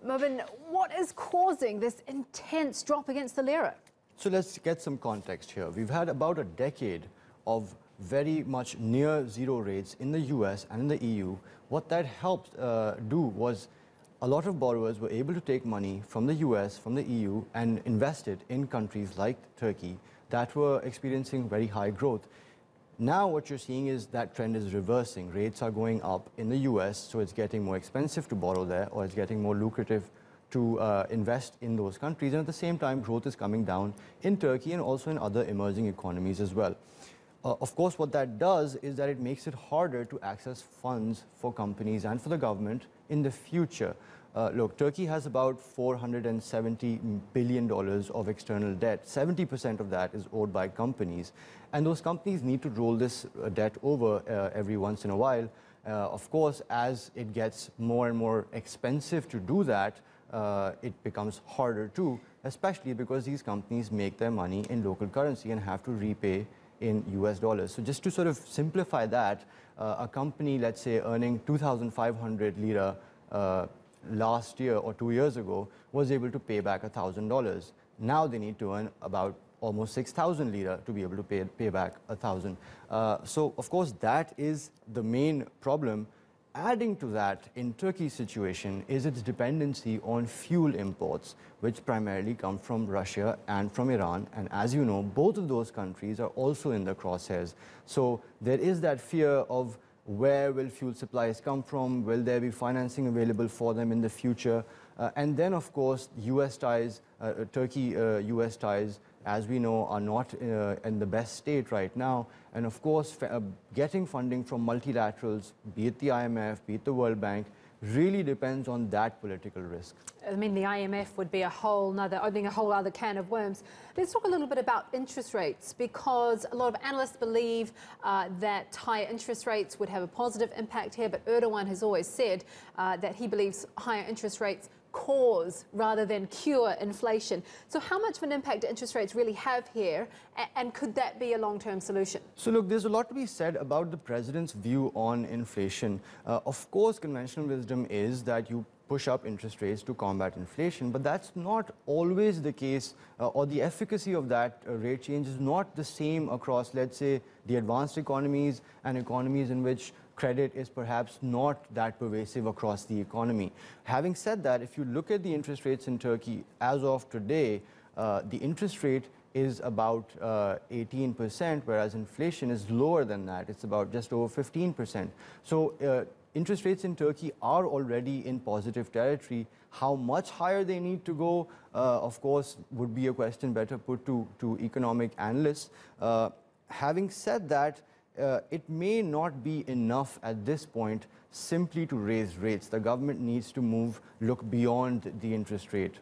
Mobin, what is causing this intense drop against the lira? So let's get some context here. We've had about a decade of very much near zero rates in the US and in the EU. What that helped do was a lot of borrowers were able to take money from the US, from the EU, and invest it in countries like Turkey that were experiencing very high growth. Now what you're seeing is that trend is reversing. Rates are going up in the US, so it's getting more expensive to borrow there, or it's getting more lucrative to invest in those countries. And at the same time, growth is coming down in Turkey and also in other emerging economies as well. Of course, what that does is that it makes it harder to access funds for companies and for the government in the future. Look, Turkey has about $470 billion of external debt. 70% of that is owed by companies. And those companies need to roll this debt over every once in a while. Of course, as it gets more and more expensive to do that, it becomes harder too, especially because these companies make their money in local currency and have to repay in US dollars. So just to sort of simplify that, a company, let's say, earning 2,500 lira last year or 2 years ago was able to pay back $1,000. Now they need to earn about almost 6,000 lira to be able to pay back 1,000. So of course that is the main problem. Adding to that, in Turkey's situation, is its dependency on fuel imports, which primarily come from Russia and from Iran. And as you know, both of those countries are also in the crosshairs. So there is that fear of where will fuel supplies come from? Will there be financing available for them in the future? And then, of course, US ties, Turkey-US ties, as we know, are not in the best state right now. And of course, getting funding from multilaterals, be it the IMF, be it the World Bank, really depends on that political risk. I mean, the IMF would be opening a whole other can of worms. Let's talk a little bit about interest rates, because a lot of analysts believe that higher interest rates would have a positive impact here, but Erdogan has always said that he believes higher interest rates cause rather than cure inflation. So how much of an impact do interest rates really have here, and could that be a long-term solution? So look, there's a lot to be said about the president's view on inflation. Of course, conventional wisdom is that you push up interest rates to combat inflation, but that's not always the case, or the efficacy of that rate change is not the same across, let's say, the advanced economies and economies in which credit is perhaps not that pervasive across the economy. Having said that, if you look at the interest rates in Turkey as of today, the interest rate is about 18%, whereas inflation is lower than that. It's about just over 15%. So interest rates in Turkey are already in positive territory. How much higher they need to go, of course, would be a question better put to economic analysts. Having said that, it may not be enough at this point simply to raise rates. The government needs to look beyond the interest rate.